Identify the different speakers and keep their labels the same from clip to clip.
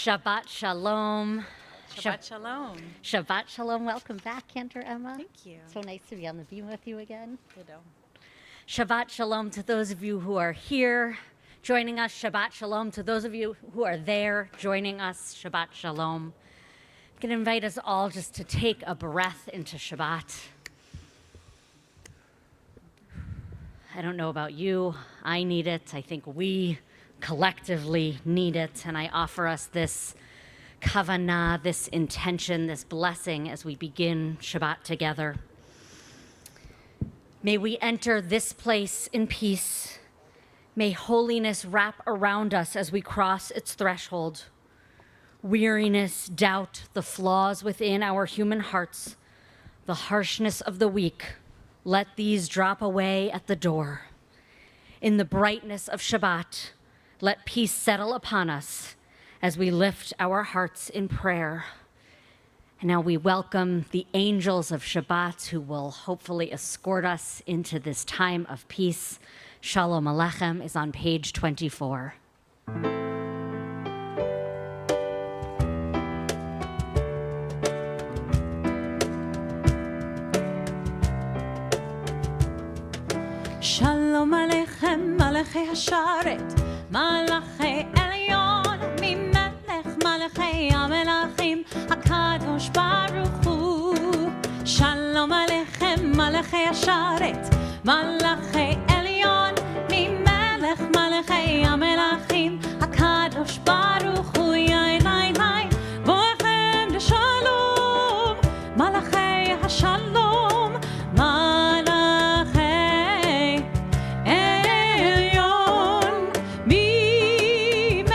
Speaker 1: Shabbat Shalom.
Speaker 2: Shabbat Shalom.
Speaker 1: Shabbat Shalom. Welcome back, Cantor Emma.
Speaker 2: Thank you.
Speaker 1: So nice to be on the beam with you again.
Speaker 2: Ditto.
Speaker 1: Shabbat Shalom to those of you who are here joining us. Shabbat Shalom to those of you who are there joining us. Shabbat Shalom. I'm going to invite us all just to take a breath into Shabbat. I don't know about you. I need it. I think we collectively need it. And I offer us this kavanah, this intention, this blessing as we begin Shabbat together. May we enter this place in peace. May holiness wrap around us as we cross its threshold. Weariness, doubt, the flaws within our human hearts, the harshness of the weak, let these drop away at the door. In the brightness of Shabbat, let peace settle upon us as we lift our hearts in prayer. And now we welcome the angels of Shabbat who will hopefully escort us into this time of peace. Shalom Aleichem is on page 24.
Speaker 3: Shalom Aleichem, Malachei Hasharet, Malachei Elyon, Mimelech Malachei Amelachim, HaKadosh Baruch Hu. Shalom Aleichem, Malachei Hasharet, Malachei Elyon, Mimelech Malachei Amelachim, HaKadosh Baruch Hu. Yai Lai Lai, Vo'echem Shalom, Malachei Hashalom, Malachei Elyon, Mimelech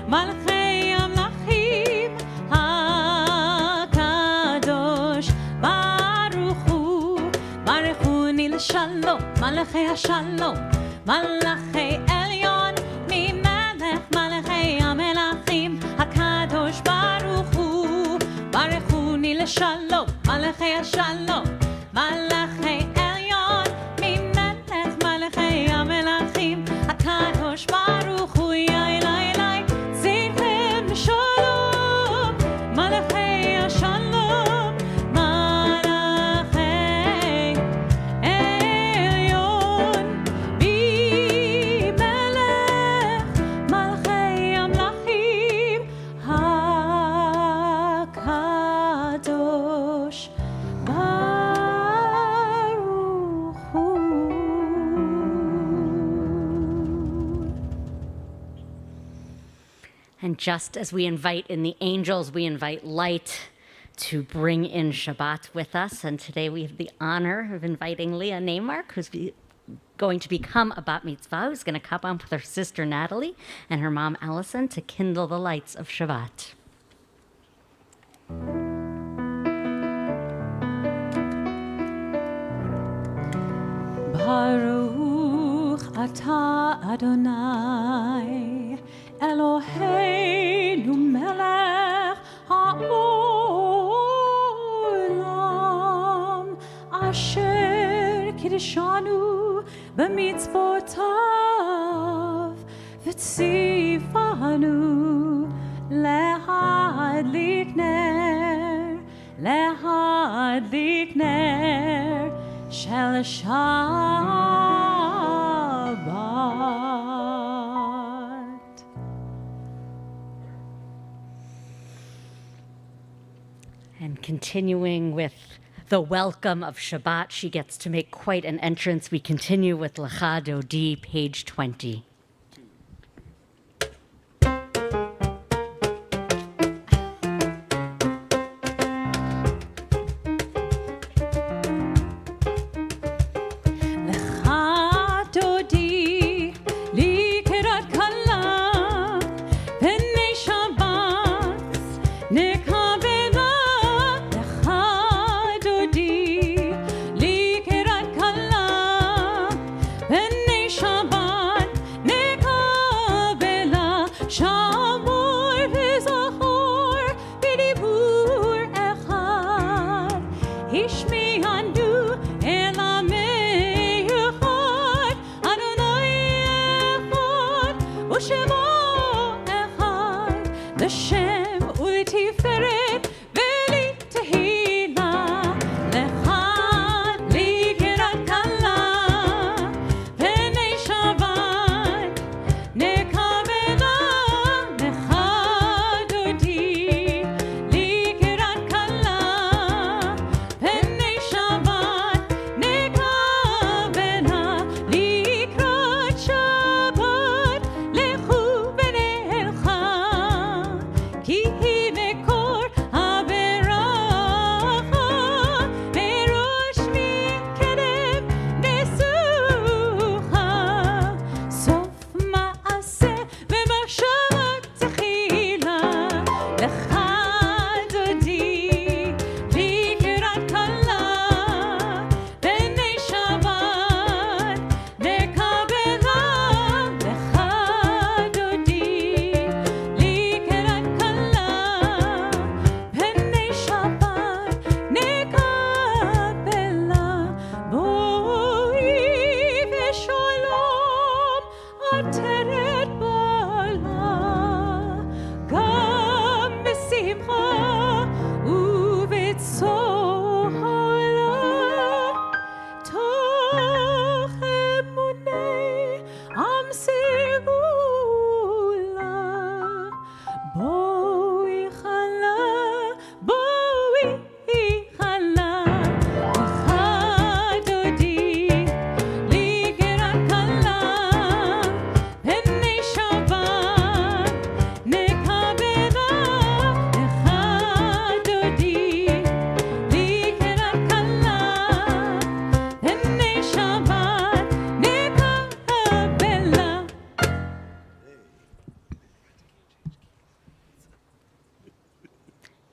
Speaker 3: Malachei Amlachim, HaKadosh Baruch Hu. Baruchuni l'shalom, Malachei Hashalom, Malachei Elyon, Mimelech Malachei Amelachim, HaKadosh Baruch Hu. Baruchuni l'shalom, Malachei Hashalom, Malachei Elyon, Mimelech Malachei Amelachim, HaKadosh Baruch Hu. Yai Lai Lai, Zichem Shalom, Malachei Hashalom, Malachei Elyon, Mimelech Malachei Amlachim, HaKadosh Baruch Hu.
Speaker 1: And just as we invite in the angels, we invite light to bring in Shabbat with us. And today we have the honor of inviting Leah Neymark, who's going to become a bat mitzvah, who's going to come up with her sister Natalie and her mom Allison to kindle the lights of Shabbat.
Speaker 3: Baruch atah Adonai Eloheinu melech ha'olam asher kiddushanu b'mitzvotav v'tzivanu lehadlik ner shel Shabbat.
Speaker 1: And continuing with the welcome of Shabbat, she gets to make quite an entrance. We continue with Lecha Dodi, page 20.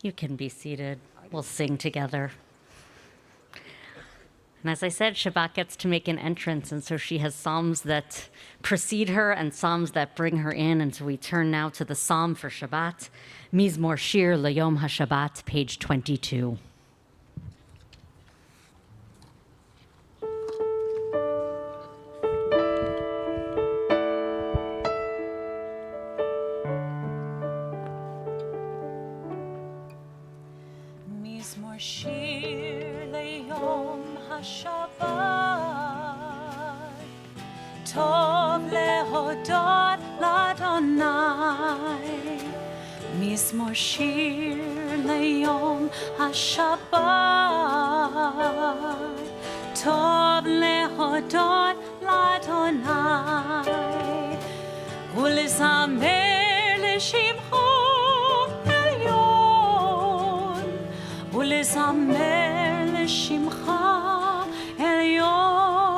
Speaker 1: You can be seated. We'll sing together. And as I said, Shabbat gets to make an entrance, and so she has psalms that precede her and psalms that bring her in. And so we turn now to the psalm for Shabbat, Mizmor Shir Layom HaShabbat, page 22.
Speaker 3: Mizmor Shir Layom HaShabbat Tov lehodot l'Adonai Mizmor Shir Layom HaShabbat Tov lehodot l'Adonai U'lezamer l'shimcho elyon ולזמר לשמך עליון,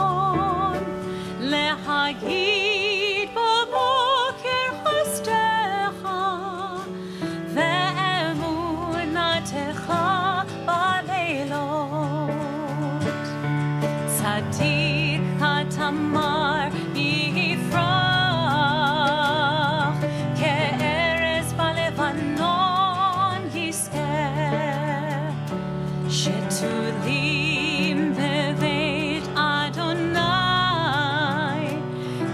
Speaker 3: להגיד בבוקר חסדך ואמונתך בלילות. צדיק התמר יפרח, כארז בלבנון יזכה, שתולים בבית אדוני,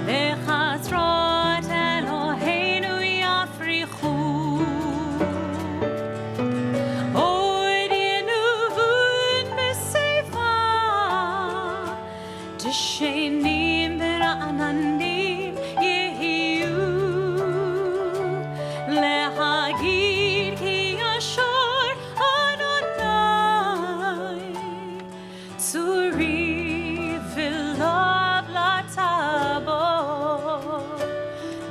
Speaker 3: בחצרות אלוהינו יפריחו. עוד ינובון בשיבה, דשנים ברעננים יהיו, להגיד כי ישר אדוני, צורי ולב לטבור,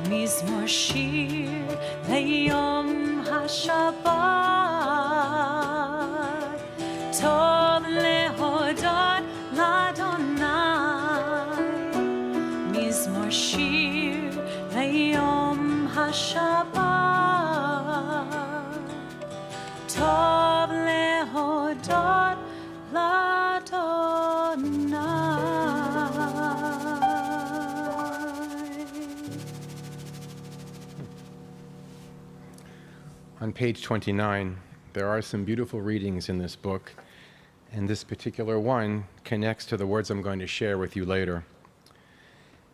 Speaker 3: מזמור שיר ליום השבת, טוב להודות לאדוני, מזמור שיר ליום השבת, טוב להודות לאדוני.
Speaker 2: On page 29, there are some beautiful readings in this book, and this particular one connects to the words I'm going to share with you later.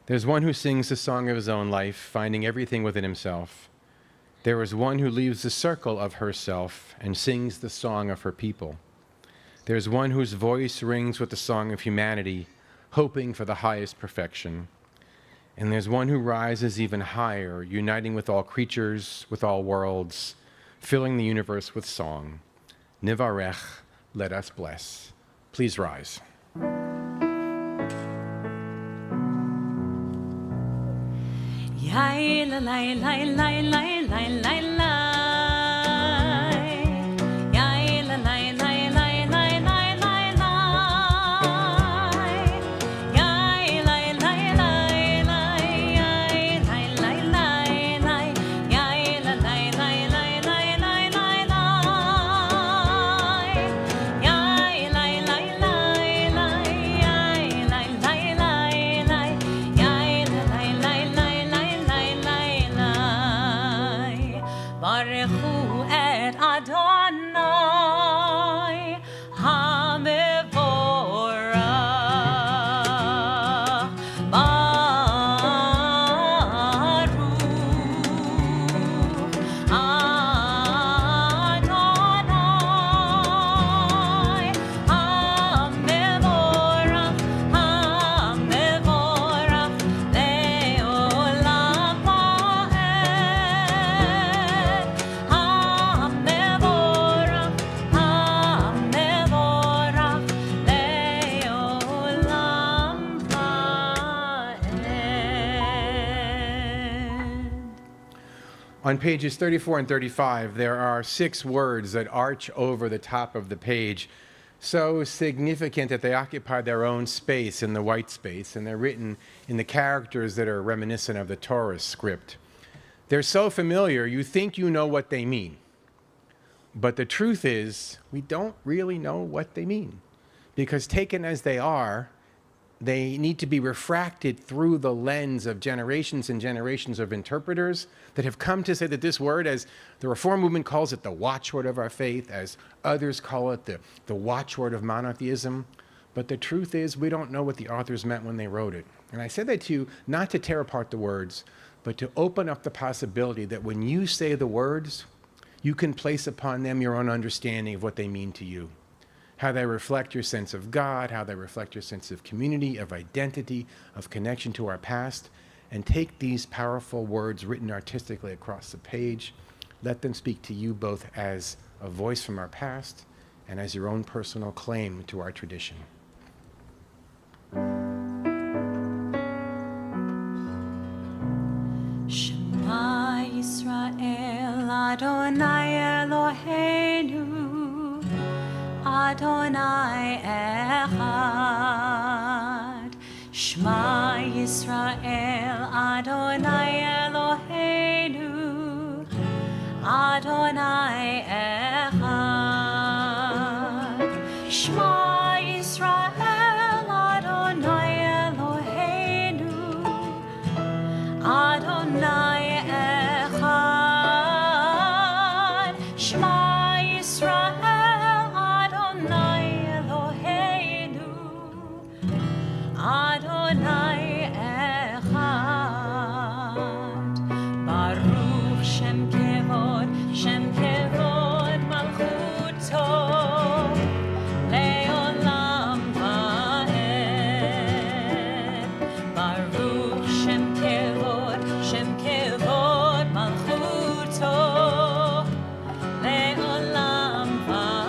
Speaker 2: There's one who sings the song of his own life, finding everything within himself. There is one who leaves the circle of herself and sings the song of her people. There's one whose voice rings with the song of humanity, hoping for the highest perfection. And there's one who rises even higher, uniting with all creatures, with all worlds, filling the universe with song. Nivarech, let us bless. Please rise.
Speaker 3: Yai la la la la la la la la. Yai la la la la la la la la. Yai la la la la. Yai la la la la. Yai la la la la la la la la. Yai la la la la. Yai la la la la. Yai la la la la la. Baruchu et Adonai HaMevorach. Baruch Adonai HaMevorach, HaMevorach le'olam va'ed. HaMevorach, HaMevorach le'olam va'ed.
Speaker 2: On pages 34 and 35, there are 6 words that arch over the top of the page, so significant that they occupy their own space in the white space, and they're written in the characters that are reminiscent of the Torah script. They're so familiar, you think you know what they mean. But the truth is, we don't really know what they mean, because taken as they are, they need to be refracted through the lens of generations and generations of interpreters that have come to say that this word, as the Reform movement calls it the watchword of our faith, as others call it the watchword of monotheism. But the truth is, we don't know what the authors meant when they wrote it. And I say that to you not to tear apart the words, but to open up the possibility that when you say the words, you can place upon them your own understanding of what they mean to you. How they reflect your sense of God, how they reflect your sense of community, of identity, of connection to our past. And take these powerful words written artistically across the page, let them speak to you both as a voice from our past and as your own personal claim to our tradition.
Speaker 3: Shema Yisrael Adonai Eloheinu Adonai Echad. Shema Yisrael, Adonai Eloheinu, Adonai Echad. Shema Yisrael, Adonai Eloheinu, Adonai Echad. Shema Yisrael, Adonai Eloheinu, Adonai Echad. Baruch Shem Kevod Malchuto, Leolam Vaed. Baruch Shem Kevod Malchuto, Leolam Vaed.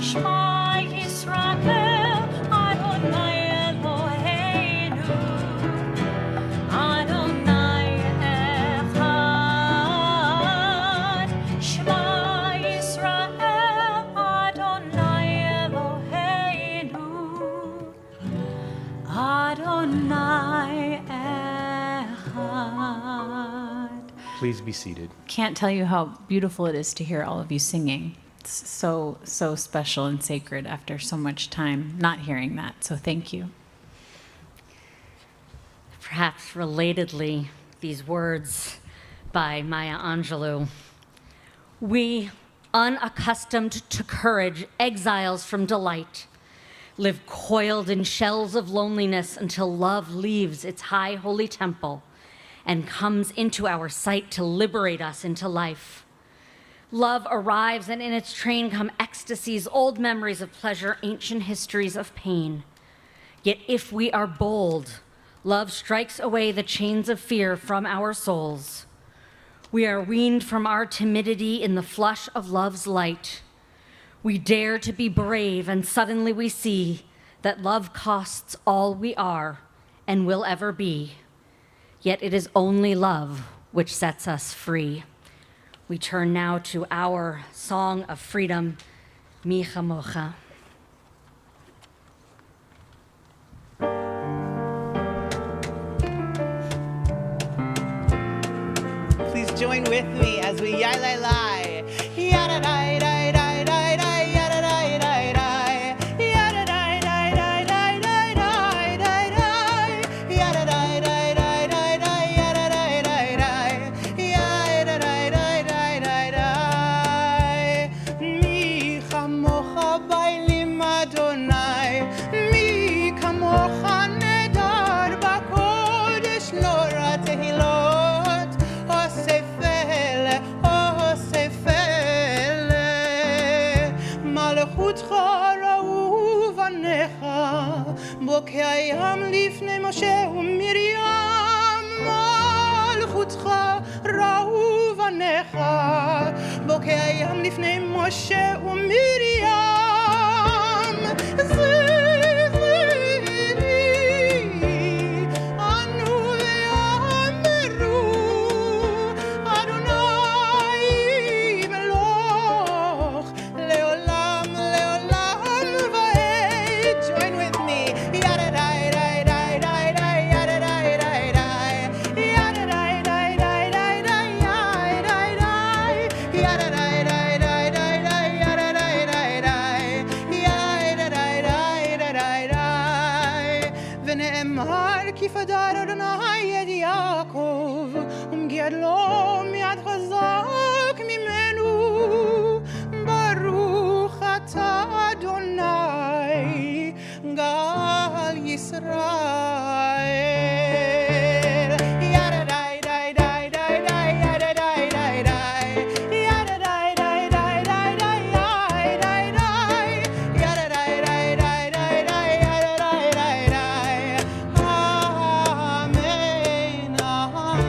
Speaker 3: Shema Yisrael, Adonai Eloheinu, Adonai Echad. Shema Yisrael, Adonai Eloheinu, Adonai Echad.
Speaker 2: Please be seated.
Speaker 4: Can't tell you how beautiful it is to hear all of you singing. It's so special and sacred after so much time not hearing that. So thank you.
Speaker 1: Perhaps relatedly, these words by Maya Angelou. We, unaccustomed to courage, exiles from delight, live coiled in shells of loneliness until love leaves its high holy temple and comes into our sight to liberate us into life. Love arrives, and in its train come ecstasies, old memories of pleasure, ancient histories of pain. Yet if we are bold, love strikes away the chains of fear from our souls. We are weaned from our timidity in the flush of love's light. We dare to be brave, and suddenly we see that love costs all we are and will ever be. Yet it is only love which sets us free. We turn now to our song of freedom, Mi Chamocha.
Speaker 5: Please join with me as we yai lai lai. Yada dai dai dai dai dai yada dai dai dai. Yada dai dai dai dai dai dai dai dai. Yada dai dai dai dai dai yada dai dai dai. Yada dai dai dai dai dai. Mi chamocha bailim Adonai. Mi kamocha nedar bakodesh lo ra tehilot. Osefele, Osefele, Malchutcha ra'u vanecha, bokayam lifnei Moshe u'Miriam. Malchutcha ra'u vanecha, bokayam lifnei Moshe u'Miriam. ונאמר כי פדר אדוני את יעקב ומגדלו מיד חזק ממנו. ברוך אתה אדוני גאל ישראל. ידה די די די די די ידה די די די. ידה די די די די די די די די. ידה די די די די די ידה די די די. אמן אמן.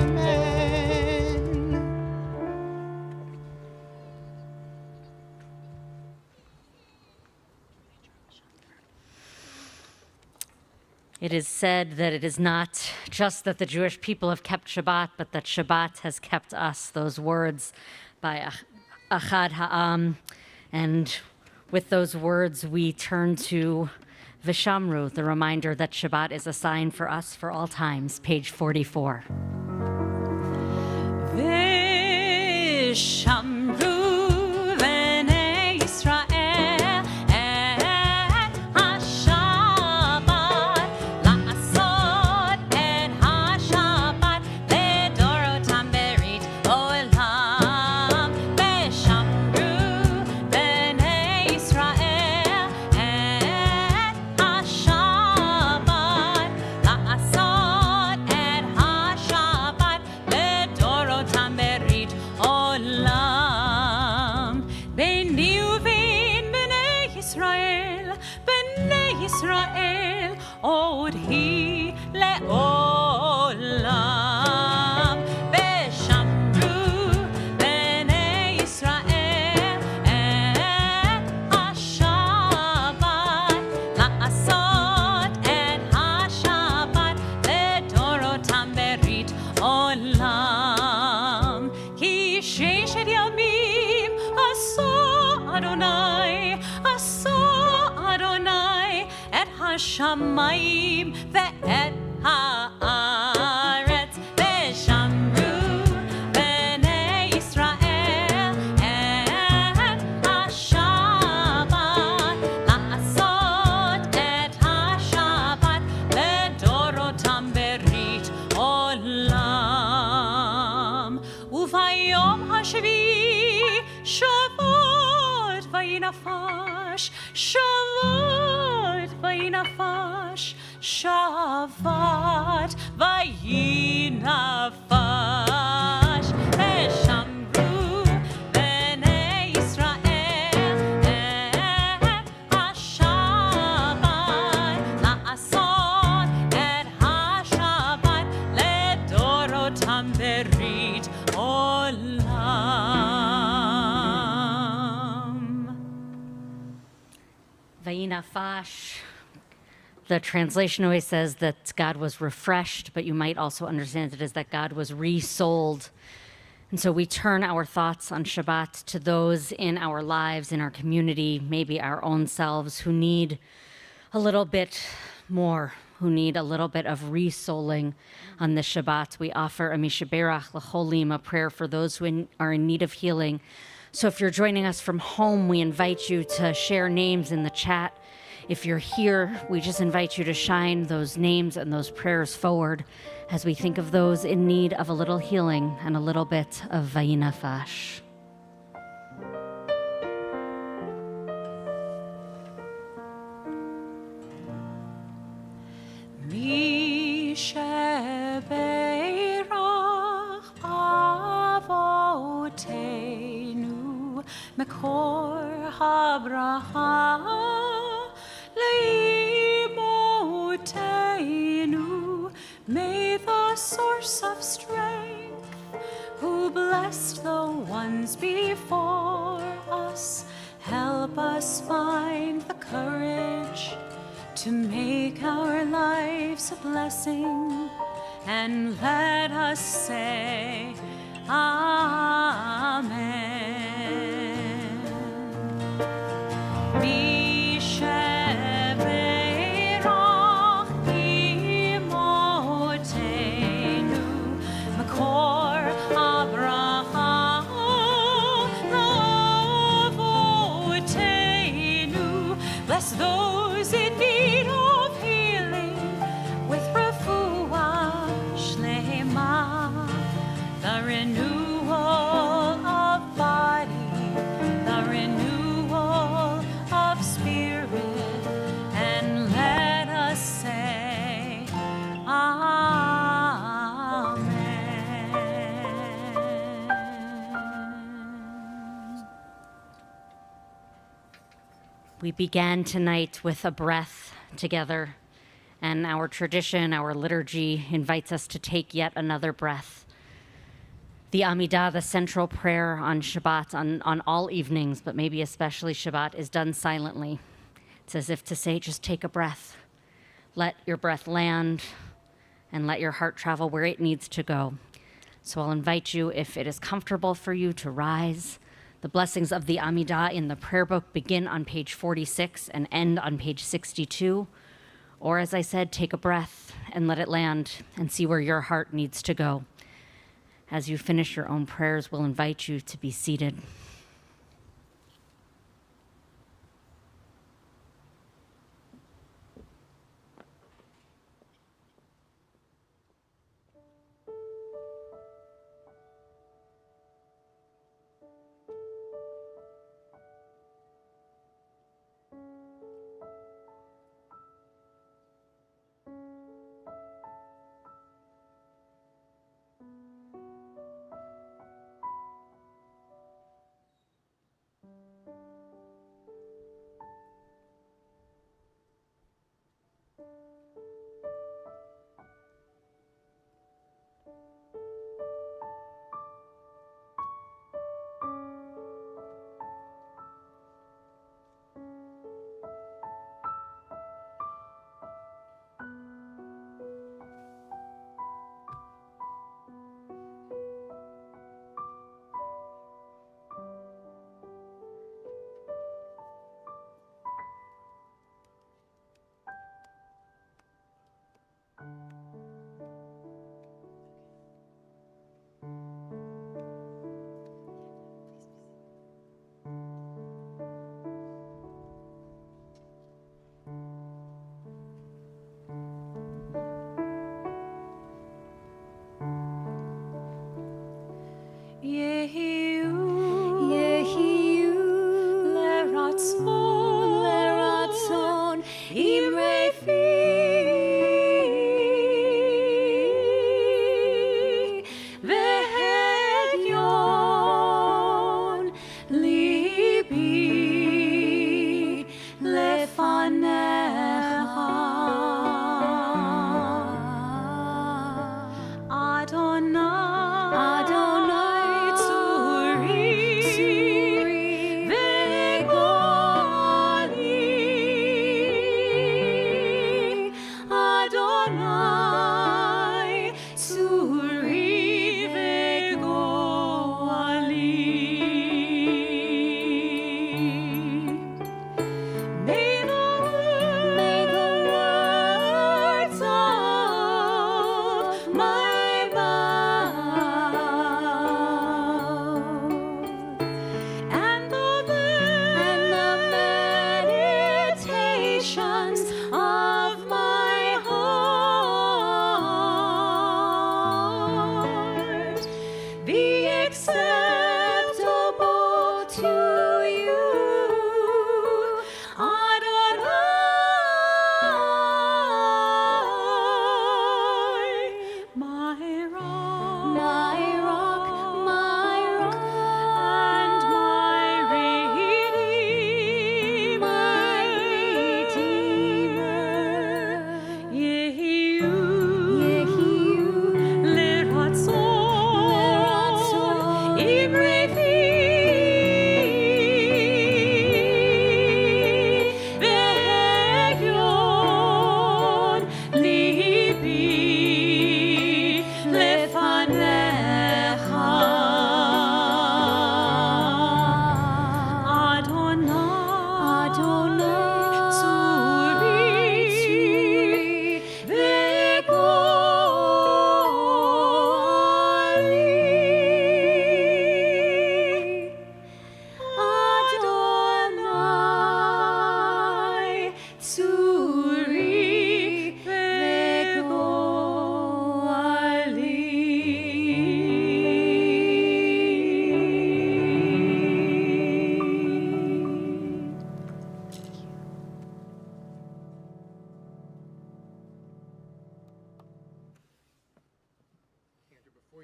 Speaker 1: It is said that it is not just that the Jewish people have kept Shabbat, but that Shabbat has kept us. Those words by Achad Ha'am And with those words, we turn to Vishamru, the reminder that Shabbat is a sign for us for all times, page 44.
Speaker 3: Vishamru b'nei Yisrael et HaShabbat la'asot et HaShabbat לדורותם ברית עולם. Vishamru b'nei Yisrael et HaShabbat la'asot et HaShabbat לדורותם ברית עולם. ביני ובין בני ישראל עוד היא לעולם. ושמרו בני ישראל את השבת, לעשות את השבת לדורותם ברית עולם. כי ששת ימים עשו אדוני את השמיים ואת הארץ. ושמרו בני ישראל את השבת, לעשות את השבת לדורותם ברית עולם. וביום השביעי שבת וינפש, שבת וינפש, שבת וינפש. ושמרו בני ישראל את השבת, לעשות את השבת לדורותם ברית עולם.
Speaker 1: Vayinafash. The translation always says that God was refreshed, but you might also understand it as that God was resouled. And so we turn our thoughts on Shabbat to those in our lives, in our community, maybe our own selves, who need a little bit more, who need a little bit of resouling on this Shabbat. We offer a Mishaberach L'cholim, a prayer for those who are in need of healing. So if you're joining us from home, we invite you to share names in the chat. If you're here, we just invite you to shine those names and those prayers forward as we think of those in need of a little healing and a little bit of Vayinafash.
Speaker 3: מי שברך אבותינו מקור הברכה לאמותינו. May the source of strength, who blessed the ones before us, help us find the courage to make our lives a blessing, and let us say Amen. Misheberach imotenu, makor habracha lavotenu. Bless those in need of healing with refuah shlema, the renewal of body, the renewal of spirit, and let us say Amen.
Speaker 1: We began tonight with a breath together, and our tradition, our liturgy invites us to take yet another breath. The Amidah, the central prayer on Shabbat, on all evenings, but maybe especially Shabbat, is done silently. It's as if to say, just take a breath. Let your breath land and let your heart travel where it needs to go. So I'll invite you, if it is comfortable for you, to rise. The blessings of the Amidah in the prayer book begin on page 46 and end on page 62. Or, as I said, take a breath and let it land and see where your heart needs to go. As you finish your own prayers, we'll invite you to be seated.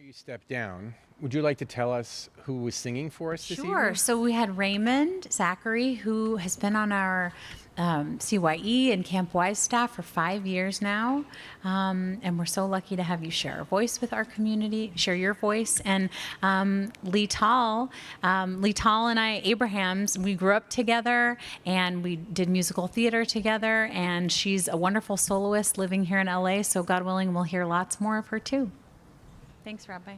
Speaker 2: You step down. Would you like to tell us who was singing for us this evening?
Speaker 4: Sure. So we had Raymond Zachary, who has been on our CYE and Camp Wise staff for 5 years now. And we're so lucky to have you share a voice with our community, share your voice. And Lee Tall and I, Abrahams, we grew up together and we did musical theater together. And she's a wonderful soloist living here in LA. So God willing, we'll hear lots more of her too. Thanks, Rabbi.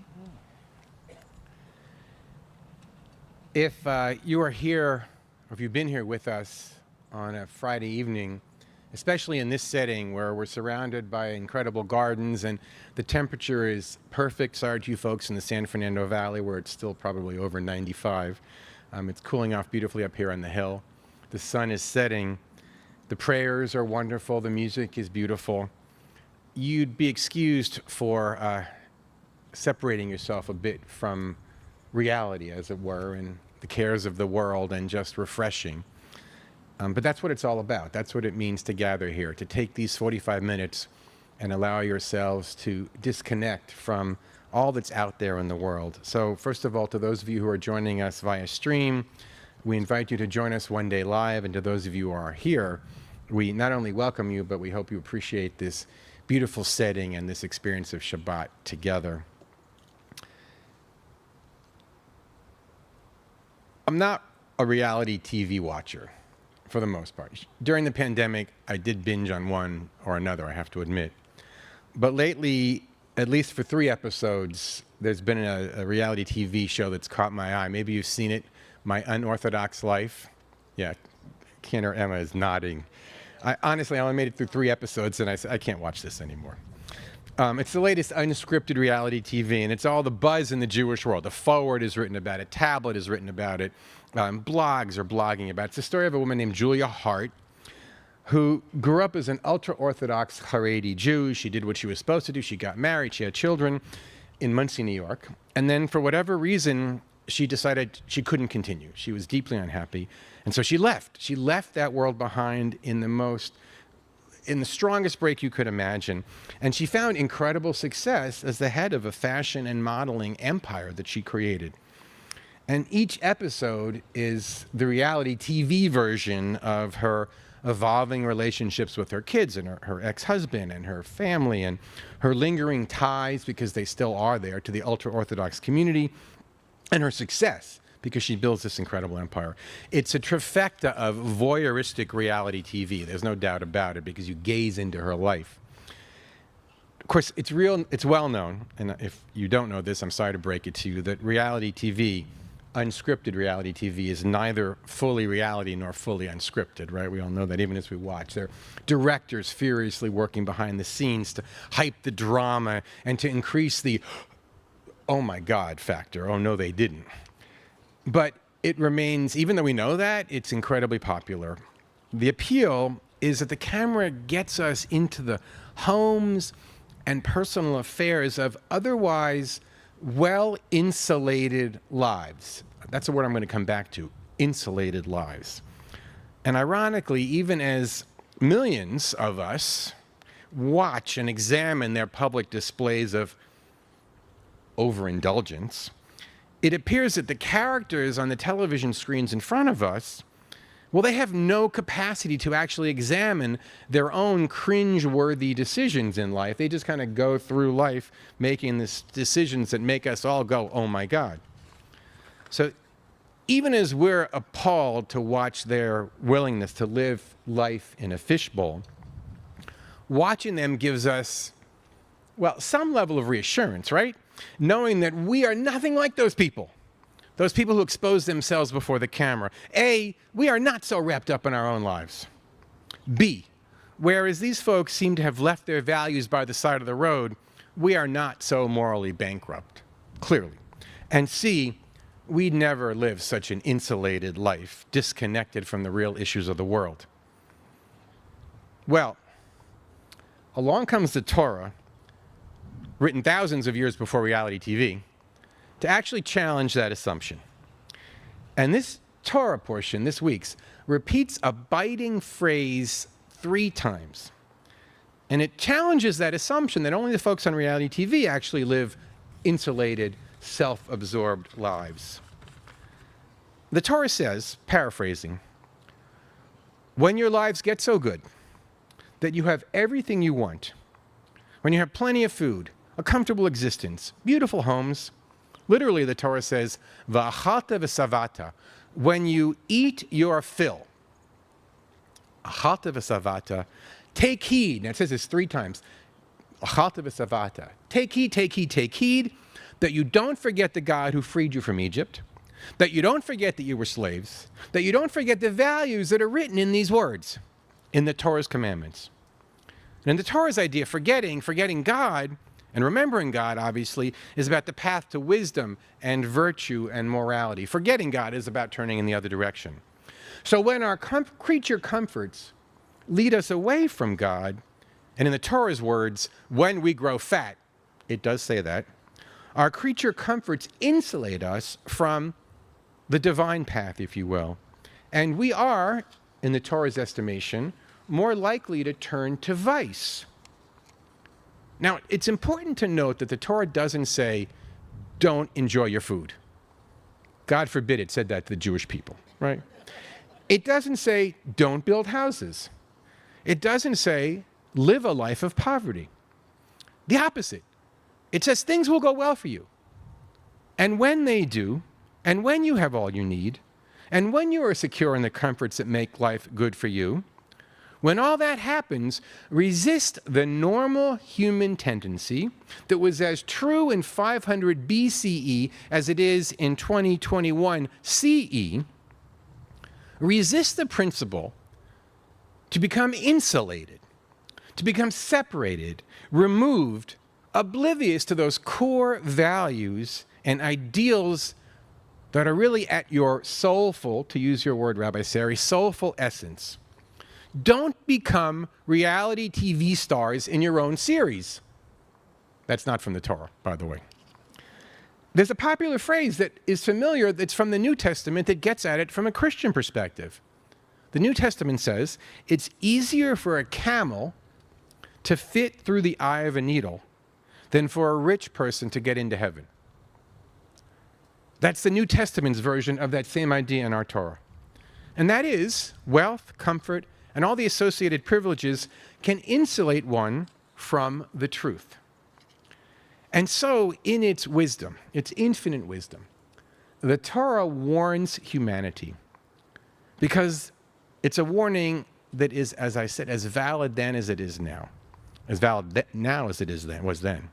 Speaker 2: If you are here, or if you've been here with us on a Friday evening, especially in this setting where we're surrounded by incredible gardens and the temperature is perfect. Sorry to you folks in the San Fernando Valley where it's still probably over 95. It's cooling off beautifully up here on the hill. The sun is setting. The prayers are wonderful. The music is beautiful. You'd be excused for separating yourself a bit from reality, as it were, and the cares of the world, and just refreshing. But that's what it's all about. That's what it means to gather here, to take these 45 minutes and allow yourselves to disconnect from all that's out there in the world. So first of all, to those of you who are joining us via stream, we invite you to join us one day live. And to those of you who are here, we not only welcome you, but we hope you appreciate this beautiful setting and this experience of Shabbat together. I'm not a reality TV watcher, for the most part. During the pandemic, I did binge on one or another, I have to admit. But lately, at least for 3 episodes, there's been a reality TV show that's caught my eye. Maybe you've seen it, My Unorthodox Life. Yeah, Ken or Emma is nodding. Honestly, I only made it through 3 episodes, and I said, I can't watch this anymore. It's the latest unscripted reality TV, and it's all the buzz in the Jewish world. The Forward is written about it. Tablet is written about it. Blogs are blogging about it. It's the story of a woman named Julia Hart, who grew up as an ultra-Orthodox Haredi Jew. She did what she was supposed to do. She got married. She had children in Muncie, New York. And then, for whatever reason, she decided she couldn't continue. She was deeply unhappy. And so she left. She left that world behind in the strongest break you could imagine. And she found incredible success as the head of a fashion and modeling empire that she created. And each episode is the reality TV version of her evolving relationships with her kids and her ex-husband and her family, and her lingering ties, because they still are there, to the ultra-Orthodox community, and her success, because she builds this incredible empire. It's a trifecta of voyeuristic reality TV. There's no doubt about it, because you gaze into her life. Of course, it's well known, and if you don't know this, I'm sorry to break it to you, that reality TV, unscripted reality TV, is neither fully reality nor fully unscripted, right? We all know that even as we watch. There are directors furiously working behind the scenes to hype the drama and to increase the, oh my God factor. Oh no, they didn't. But it remains, even though we know that, it's incredibly popular. The appeal is that the camera gets us into the homes and personal affairs of otherwise well-insulated lives. That's a word I'm going to come back to, insulated lives. And ironically, even as millions of us watch and examine their public displays of overindulgence, it appears that the characters on the television screens in front of us, well, they have no capacity to actually examine their own cringe-worthy decisions in life. They just kind of go through life making these decisions that make us all go, oh my God. So even as we're appalled to watch their willingness to live life in a fishbowl, watching them gives us, well, some level of reassurance, right? Knowing that we are nothing like those people who expose themselves before the camera. A, we are not so wrapped up in our own lives. B, whereas these folks seem to have left their values by the side of the road, we are not so morally bankrupt, clearly. And C, we never live such an insulated life, disconnected from the real issues of the world. Well, along comes the Torah, written thousands of years before reality TV, to actually challenge that assumption. And this Torah portion, this week's, repeats a biting phrase 3 times. And it challenges that assumption that only the folks on reality TV actually live insulated, self-absorbed lives. The Torah says, paraphrasing, when your lives get so good that you have everything you want, when you have plenty of food, a comfortable existence, beautiful homes, literally, the Torah says, v'achalta v'savata, when you eat your fill. Achalta v'savata, take heed. Now it says this 3 times. Achalta v'savata. Take heed, take heed, take heed, that you don't forget the God who freed you from Egypt, that you don't forget that you were slaves, that you don't forget the values that are written in these words, in the Torah's commandments. And in the Torah's idea, forgetting God, and remembering God, obviously, is about the path to wisdom and virtue and morality. Forgetting God is about turning in the other direction. So when our creature comforts lead us away from God, and in the Torah's words, when we grow fat, it does say that, our creature comforts insulate us from the divine path, if you will. And we are, in the Torah's estimation, more likely to turn to vice. Now, it's important to note that the Torah doesn't say, don't enjoy your food. God forbid it said that to the Jewish people, right? It doesn't say, don't build houses. It doesn't say, live a life of poverty. The opposite. It says things will go well for you. And when they do, and when you have all you need, and when you are secure in the comforts that make life good for you, when all that happens, resist the normal human tendency that was as true in 500 BCE as it is in 2021 CE. Resist the principle to become insulated, to become separated, removed, oblivious to those core values and ideals that are really at your soulful, to use your word, Rabbi Sari, soulful essence. Don't become reality TV stars in your own series. That's not from the Torah, by the way. There's a popular phrase that is familiar that's from the New Testament that gets at it from a Christian perspective. The New Testament says, it's easier for a camel to fit through the eye of a needle than for a rich person to get into heaven. That's the New Testament's version of that same idea in our Torah. And that is, wealth, comfort, and all the associated privileges can insulate one from the truth. And so, in its wisdom, its infinite wisdom, the Torah warns humanity because it's a warning that is, as I said, as valid then as it is now. As valid now as it is then, was then.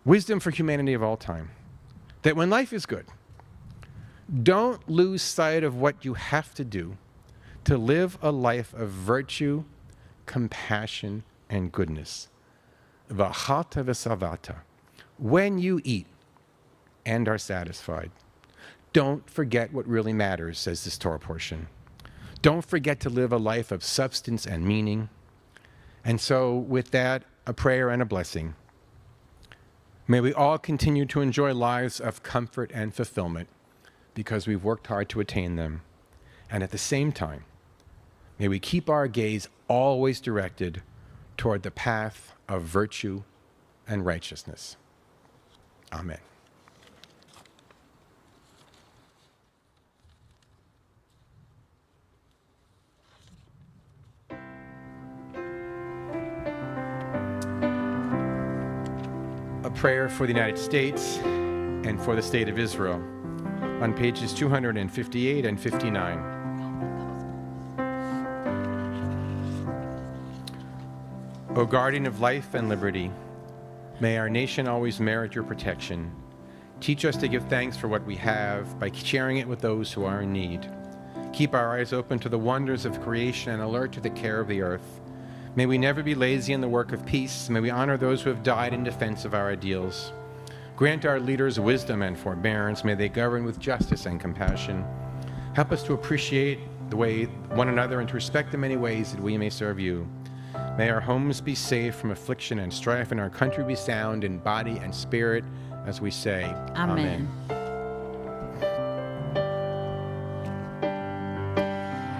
Speaker 2: Wisdom for humanity of all time. That when life is good, don't lose sight of what you have to do to live a life of virtue, compassion, and goodness. V'achata v'savata. When you eat and are satisfied, don't forget what really matters, says this Torah portion. Don't forget to live a life of substance and meaning. And so, with that, a prayer and a blessing. May we all continue to enjoy lives of comfort and fulfillment because we've worked hard to attain them. And at the same time, may we keep our gaze always directed toward the path of virtue and righteousness. Amen. A prayer for the United States and for the state of Israel on pages 258 and 59. O guardian of life and liberty, may our nation always merit your protection. Teach us to give thanks for what we have by sharing it with those who are in need. Keep our eyes open to the wonders of creation and alert to the care of the earth. May we never be lazy in the work of peace. May we honor those who have died in defense of our ideals. Grant our leaders wisdom and forbearance. May they govern with justice and compassion. Help us to appreciate the way one another and to respect the many ways that we may serve you. May our homes be safe from affliction and strife, and our country be sound in body and spirit, as we say,
Speaker 1: Amen.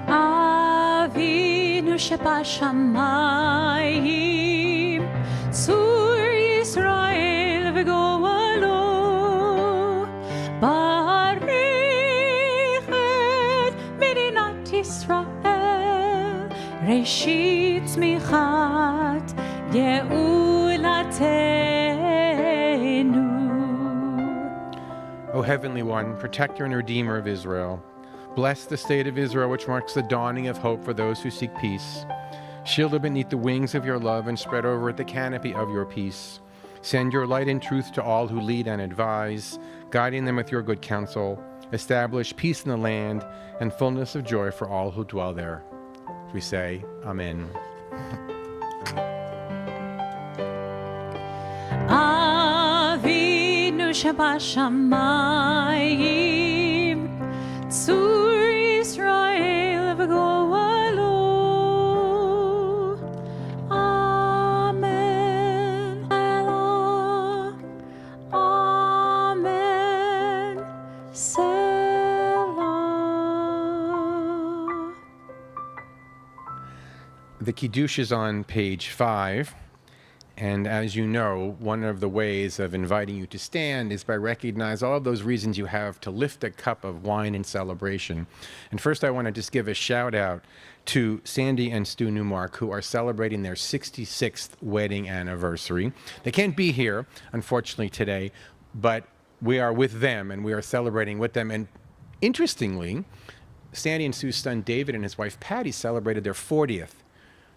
Speaker 3: Avinu shebashamayim, Tzur Yisrael v'goalo, Barich et Medinat Yisrael, Reshit tzmichat Geulatenu.
Speaker 2: O Heavenly One, protector and redeemer of Israel, bless the state of Israel, which marks the dawning of hope for those who seek peace. Shield it beneath the wings of your love and spread over it the canopy of your peace. Send your light and truth to all who lead and advise, guiding them with your good counsel. establish peace in the land and fullness of joy for all who dwell there. We say, Amen.
Speaker 3: Avinu Shabashamayim, Tzur Yisrael v'goalo. Amen. Elah. Amen. Selah.
Speaker 2: The Kiddush is on page 5. And as you know, one of the ways of inviting you to stand is by recognizing all of those reasons you have to lift a cup of wine in celebration. And first, I want to just give a shout out to Sandy and Stu Newmark, who are celebrating their 66th wedding anniversary. They can't be here, unfortunately, today, but we are with them and we are celebrating with them. And interestingly, Sandy and Stu's son David and his wife Patty celebrated their 40th.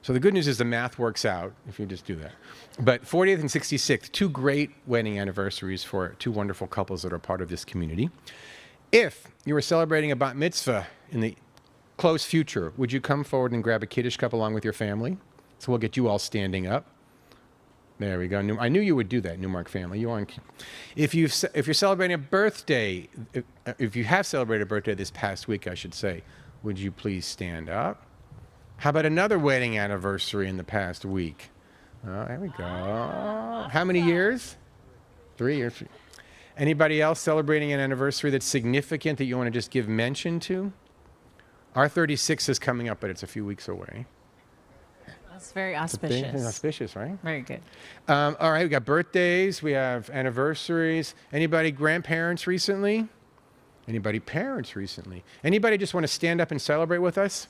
Speaker 2: So the good news is the math works out if you just do that. But 40th and 66th, two great wedding anniversaries for two wonderful couples that are part of this community. If you were celebrating a bat mitzvah in the close future, would you come forward and grab a Kiddush cup along with your family? So we'll get you all standing up. There we go. I knew you would do that, Newmark family. You are. If you're celebrating a birthday, if you have celebrated a birthday this past week, I should say, would you please stand up? How about another wedding anniversary in the past week? Oh, there we go. How many years? 3 years. Anybody else celebrating an anniversary that's significant that you want to just give mention to? Our 36 is coming up, but it's a few weeks away.
Speaker 4: That's very
Speaker 2: It's
Speaker 4: auspicious.
Speaker 2: auspicious, right?
Speaker 4: Very good.
Speaker 2: All right, we got birthdays, we have anniversaries. Anybody grandparents recently? Anybody parents recently? Anybody just want to stand up and celebrate with us?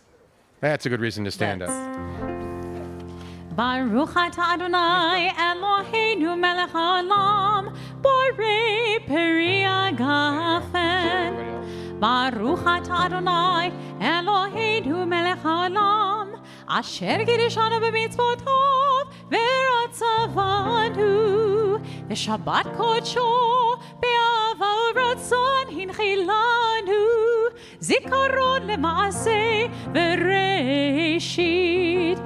Speaker 2: That's a good reason to stand up.
Speaker 3: Baruch atah Adonai Eloheinu melech haolam, borei peri hagafen. Baruch atah Adonai Eloheinu melech haolam, asher kiddushanu b'mitzvotov v'ratzavanu, v'shabbat kodsho be'ava u'ratzon hinchilanu, zikaron lema'aseh v'reishit.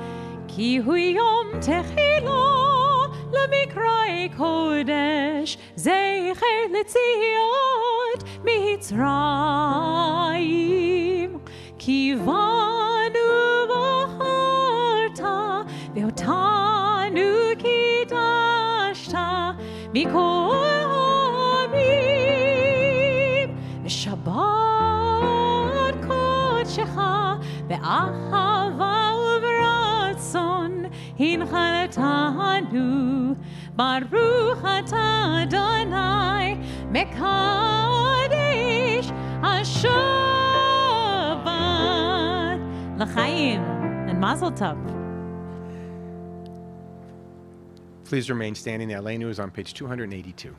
Speaker 3: כי הוא יום תחילו למקראי קודש, זכר לציון מצרים. כי בנו בחרת ואותנו קידשת מכל העמים, בשבת קודשך באהבה הנחלתנו, ברוך אתה אדוני מקדש השבת לחיים. And Mazel Tov.
Speaker 2: Please remain standing. The Aleinu is on page 282.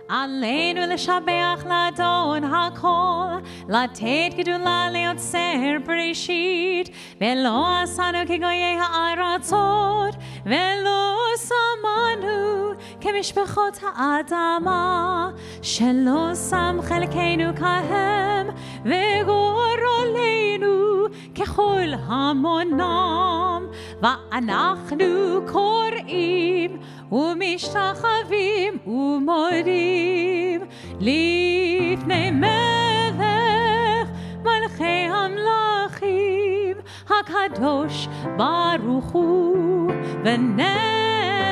Speaker 3: עלינו לשבח לאדון הכל, לתת גדולה ליוצר בראשית, ולא עשנו כגויי הארצות, ולא שמנו כמשפחות האדמה, שלא שם חלקנו כהם, וגורלנו ככל המונם, ואנחנו קוראים ומשתחווים ומודים לפני מלך מלכי המלכים הקדוש ברוך הוא ונאמן,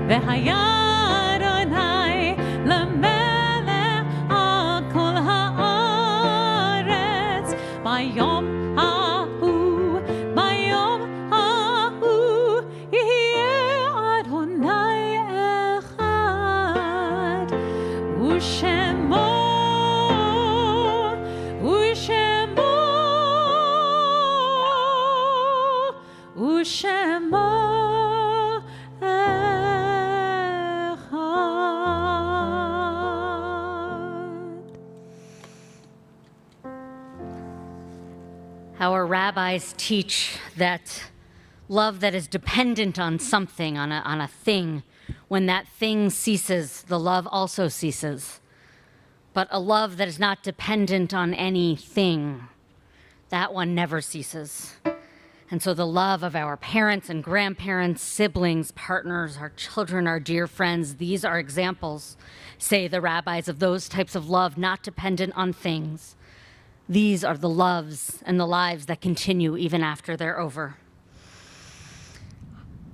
Speaker 3: והיה אדוני למלך על כל הארץ ביום ההוא, ביום ההוא יהיה אדוני אחד, ושמו
Speaker 1: Our rabbis teach that love that is dependent on something, on a thing, when that thing ceases, the love also ceases. but a love that is not dependent on anything. That one never ceases. And so the love of our parents and grandparents, siblings, partners, our children, our dear friends, these are examples, say the rabbis, of those types of love not dependent on things. These are the loves and the lives that continue even after they're over.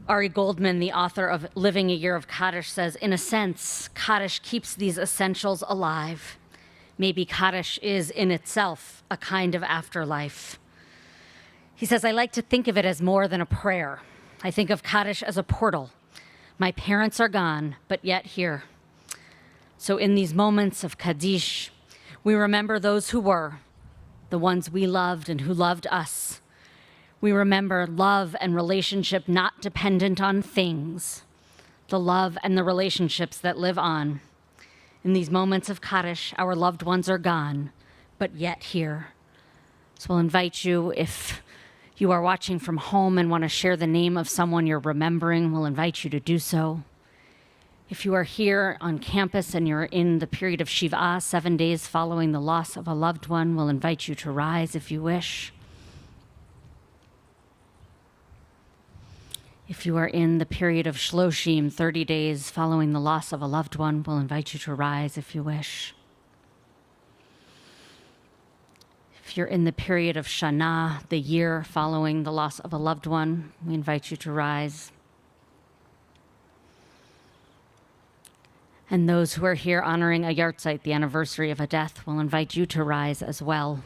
Speaker 1: Ari Goldman, the author of Living a Year of Kaddish, says, in a sense, Kaddish keeps these essentials alive. Maybe Kaddish is in itself a kind of afterlife. He says, I like to think of it as more than a prayer. I think of Kaddish as a portal. My parents are gone, but yet here. So in these moments of Kaddish, we remember those who were, the ones we loved and who loved us. We remember love and relationship not dependent on things, the love and the relationships that live on. In these moments of Kaddish, our loved ones are gone, but yet here. So we'll invite you, if you are watching from home and want to share the name of someone you're remembering, we'll invite you to do so. If you are here on campus and you're in the period of Shiva, 7 days following the loss of a loved one, we'll invite you to rise if you wish. If you are in the period of Shloshim, 30 days following the loss of a loved one, we'll invite you to rise if you wish. If you're in the period of Shana, the year following the loss of a loved one, we invite you to rise. And those who are here honoring a yahrzeit, the anniversary of a death, will invite you to rise as well.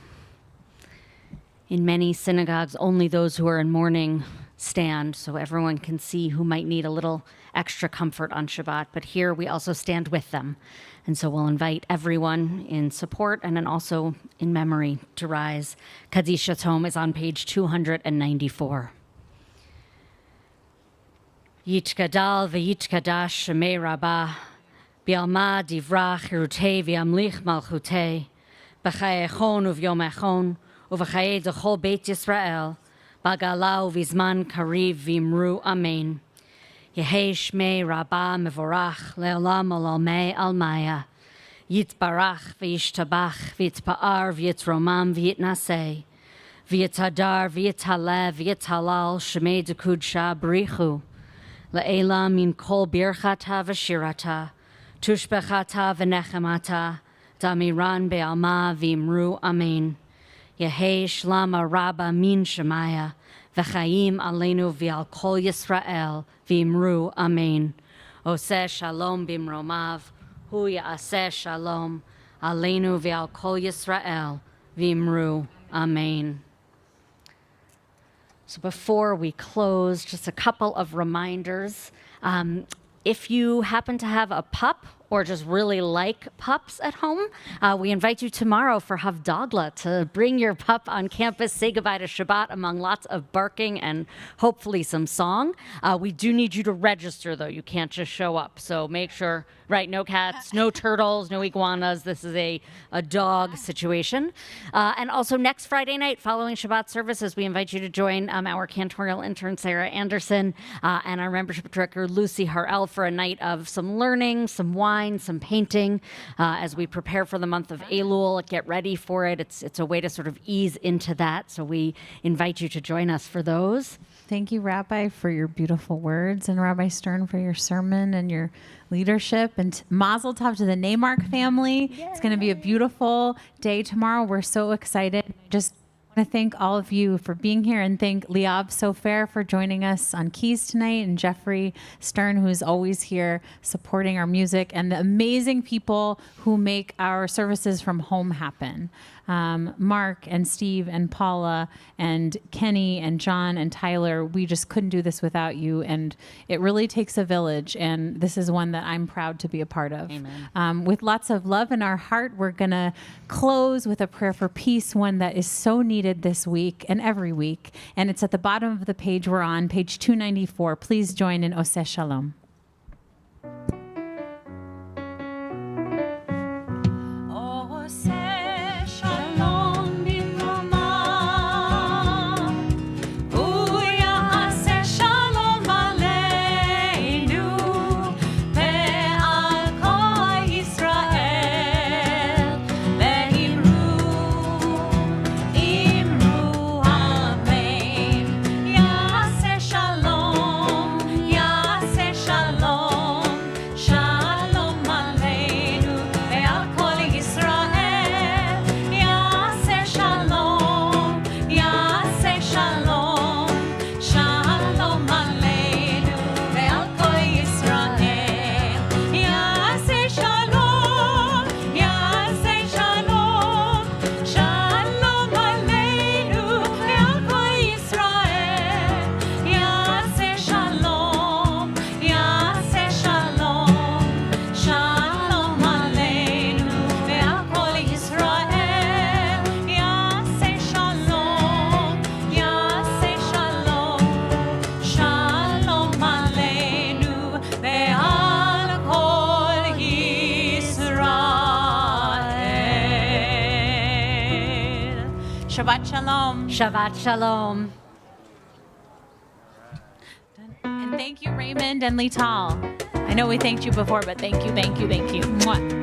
Speaker 1: In many synagogues, only those who are in mourning stand so everyone can see who might need a little extra comfort on Shabbat. But here we also stand with them. And so we'll invite everyone in support and then also in memory to rise. Kaddish Yatom is on page 294. Yitkadal v'yitkadash shemei rabbah, bi'alma divrach hirutei v'yamlich malchutei, b'chai echon uv'yom echon, uv'chai d'chol beit Yisrael, b'gala uv'zman kariv v'imru amen. Yehei shmei rabbah mevorach le'olam olamei almaya. Yitbarach v'yishtabach v'yitpa'ar v'yitromam v'yitnasei. V'yitadar v'yitalev v'yitalal shmei d'kudsha b'richu. Le'ela min kol birchata v'shirata. Tushbechata v'nechemata. Damiran be'alma v'imru amen. Yehei shlama rabba min shemaya. V'chaim aleinu v'al kol Yisrael v'imru amen. Oseh shalom b'imromav, hu ya'aseh shalom aleinu v'al kol Yisrael v'imru amen. So before we close, just a couple of reminders. If you happen to have a pup or just really like pups at home, we invite you tomorrow for Havdagla to bring your pup on campus, say goodbye to Shabbat among lots of barking and hopefully some song. We do need you to register, though. You can't just show up. So make sure, right, no cats, no turtles, no iguanas. This is a dog situation. And also next Friday night, following Shabbat services, we invite you to join our cantorial intern, Sarah Anderson, and our membership director, Lucy Harrell, for a night of some learning, some wine, some painting, as we prepare for the month of Elul, get ready for it. It's a way to sort of ease into that. So we invite you to join us for those.
Speaker 4: Thank you, Rabbi, for your beautiful words, and Rabbi Stern for your sermon and your leadership. And Mazel Tov to the Neymark family. Yay. It's going to be a beautiful day tomorrow. We're so excited. Just want to thank all of you for being here, and thank Liab Sofer for joining us on keys tonight, and Jeffrey Stern, who's always here supporting our music, and the amazing people who make our services from home happen. Mark and Steve and Paula and Kenny and John and Tyler, we just couldn't do this without you, and it really takes a village, and this is one that I'm proud to be a part of.
Speaker 1: Amen.
Speaker 4: With lots of love in our heart, we're going to close with a prayer for peace, one that is so needed this week and every week, and it's at the bottom of the page we're on, page 294. Please join in Oseh Shalom.
Speaker 5: shalom.
Speaker 1: Shabbat Shalom.
Speaker 4: And thank you, Raymond and Lital. I know we thanked you before, but thank you, thank you, thank you. Mwah.